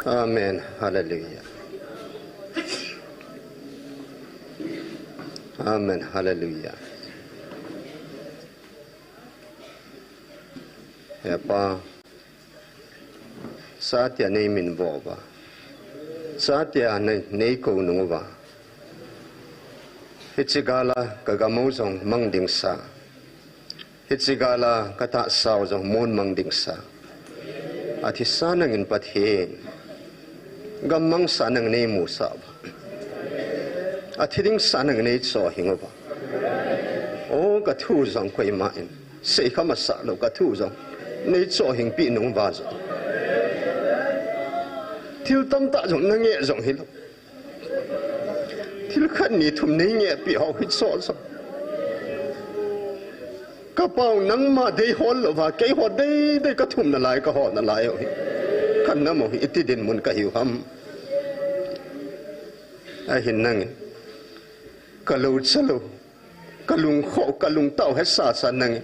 Amen. Hallelujah. Amen. Hallelujah. Apa satya nei min boba satya nei ko nungwa hitsigala kagamo jong mangding sa hitsigala kata sao jong mon mangding sa athi sanangin pathe gamang sanang nei musa athi ding sanang nei cho hingoba o ka thu jong koi ma in sei khama sa lo ka thu jong nei cho hing pi nung va zo thiếu tâm tạ giống năng nhẹ giống hết thiếu khăn nhị thùng nei nhẹ bị họ hít sọ rồi các bao năng mà đây hòn là và cái hòn đây đây các thùng là lại các họ là lại rồi khăn nó mà ít đi đến muốn cả hiểu hâm ai hiện năng cả lâu xa lâu cả lùng khổ cả lùng tàu hết xa xa năng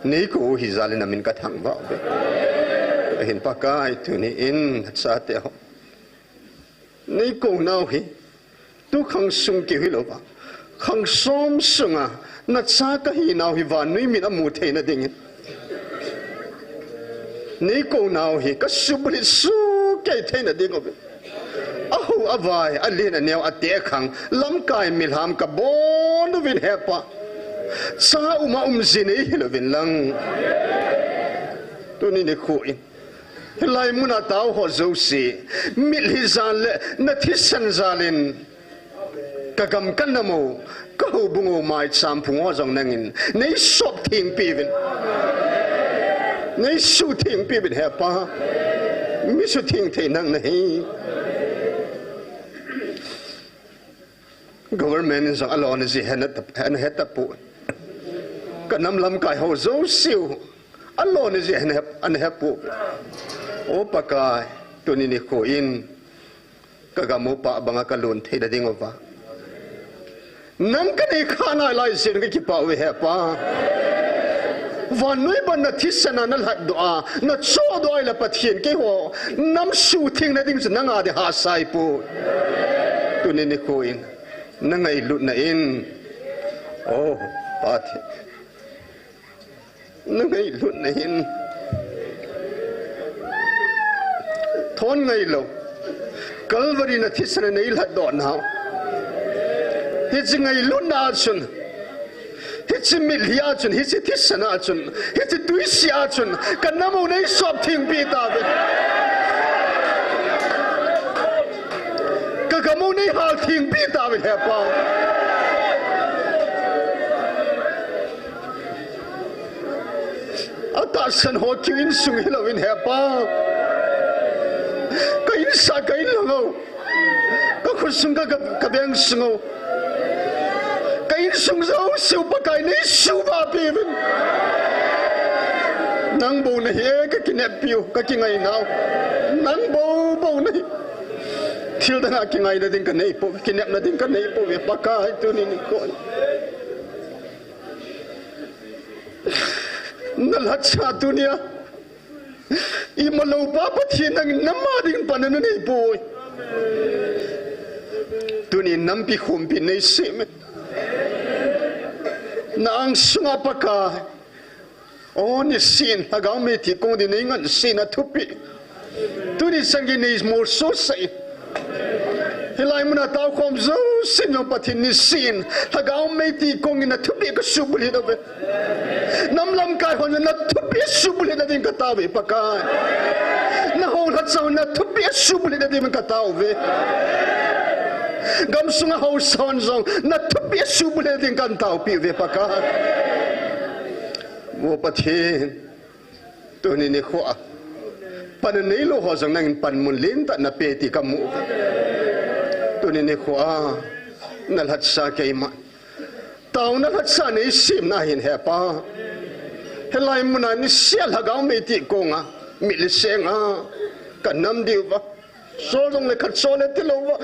nếu cô hi ra lên là mình cả thằng vào hiện pakai tu ni in sa te ho nei ko nau hi tu khang sung ki hi lo ba khang som sunga na cha ka hi nau hi wa nui min amu the na ding nei ko nau hi ka subri su ke the na ding ob ahu avai alina neu ate khang lam kai milham ka bon vin hepa sa uma zini hi lo vin lang tu ni ne khu in lai muna tao ho zosi mil hi zan le na thisan zalin kagam kanamo ka hu bungo mai cham phungo jong nangin nei sop thing pivin nei su thing pivin he pa mi su thing the nang nahi government is alone is han het pu kanam lam kai ho zosiu alone is han he pu o pakai tu ni ko in kagamo pa banga kalun the da ding ova nam ka ni khana lai sin ki pa we he pa van noi ban na thisana na lat do a na cho do ai la pathian ke ho nam su thing na ding na nga de ha sai pu tu ni ko in na ngai lut na in o pat na ngai lut na in thon ngai lo kalvari na thisana nei la do na hi ngai lu na chun hi milia chun hi thisana chun hi tuisia chun kanamo nei sop thing pi ta be kagamo nei hal thing pi ta be he pa ata san ho chin sung hi lo in he pa sa kai lo ka khusung ka beng sungo kai sung zo su pa kai nei su ba pi bin nang bo na he ka kinep piu ka kingai nau nang bo nei thil da ki ngai da ding ka nei po kinep na ding ka nei po ve pa kai tu ni ko na la cha dunia I malo pa pathin nang namading panan nei boy tuni nampi khumpi nei sim nang sunga paka oni sin agaw me ti kong di nei ngan sin athupi tuni sangi nei more so sai hilai muna taw khom zo sin no pathin ni sin agaw me ti kong ina thupi ka subuli do be namlam kai hon na thupi subuli da ding ka taw be paka na ho la chaw na thupi subuli da ding ka taw be gam sunga ho son zong na thupi subuli da ding kan taw pi ve paka wo pathin tu ni khwa pan nei lo ho zong nang pan mun len ta na pe ti kamu tu ni khwa na lat sa ke ma taw na lat sa nei sim na hin he pa helai muna ni sia lagaw me ti ko nga mi le senga kanam diwa so jong le khat so le ti lo wa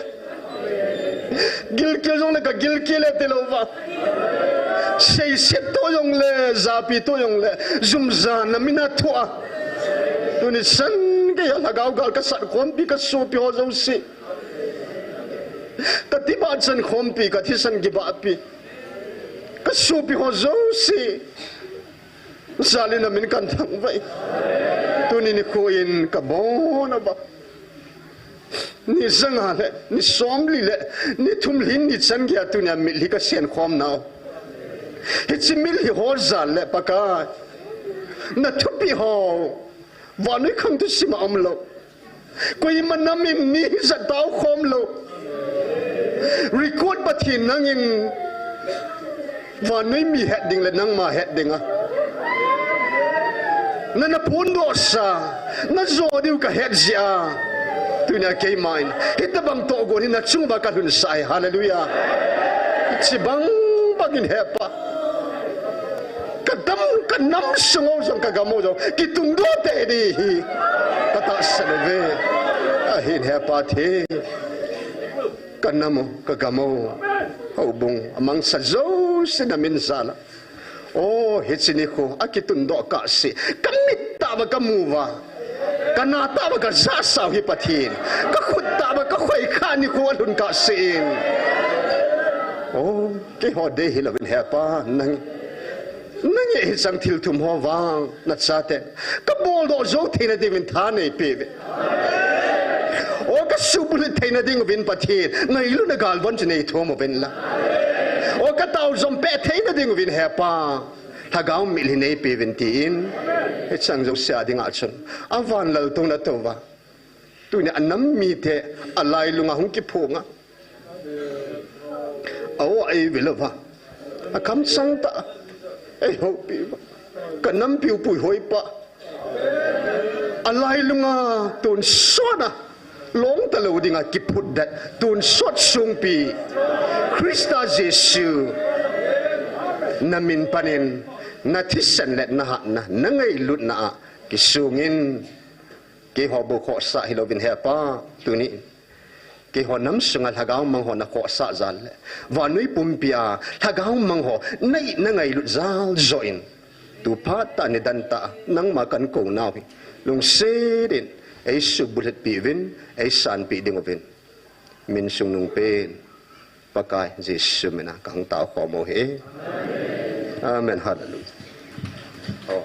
gil ke jong le ka gil ke le ti lo wa sei se to jong le za pi to jong le zum za na mina thua tu ni san ke lagaw gal ka san khompi ka supi ho zo si ka tiba san khompi ka thisan gi ba pi ka supi ho zo si zalina min kan thang vai tuni ni koin ka bona ba ni zanga le ni somli le ni thumlin ni changya tunya mi ka sian khom nau hichimil hi ho zal le paka na thupi ho wanoi khang tu sima amlo koi manami ni za taw khom lo record pathin nangin wanoi mi heading le nang ma heading a na pundo sa na zodiu ka head zia tunya ke main hitabang to go ni na chungba ka dun sai hallelujah chibang bagin hepa kanam sungo jong kagamo jong kitung do te di kata salve ahin hepa the kanamo kagamo hobong amang sazo sinamin sala oh hitsini ko akitun do ka si kamit ta ba kamuwa kanata ba ka sasaw hipatin kakutta ba ka khoi khani ko alun ka sin oh ke hode hilawin hepa nang nange sang thil thum ho wang na chate ka bol do zo thina divin thane pe o ka subul thina ding vin pathin ngai lu na gal bon chne thom ben la o ka taw zom pe thina ding vin hepa thagaw milhine pe vin tin e chang zo sia ding a chun awan lal tung na to wa tu ni anam mi the alai lunga hung ki phonga aw ai vilova akam sang ta ei ho pi ka nam piu pui hoi pa alai lunga tun sona long ta lo dinga ki put that tun sot sung pi Krista Jesu namin panin na thisan let na na nangai lut na ki sungin ki ho bu kho sa hilovin hepa tuni ki ho nam sungal hagaw mang ho na kho sa zal wanui pumpia hagaw mang ho nai nangai lut zal join tu pata ni danta nang makan ko nawi lung sedin ai subulet pivin ai san pi dingovin min sung nung pen pakai Jesu mena kang tao kho mo he amen hallelujah oh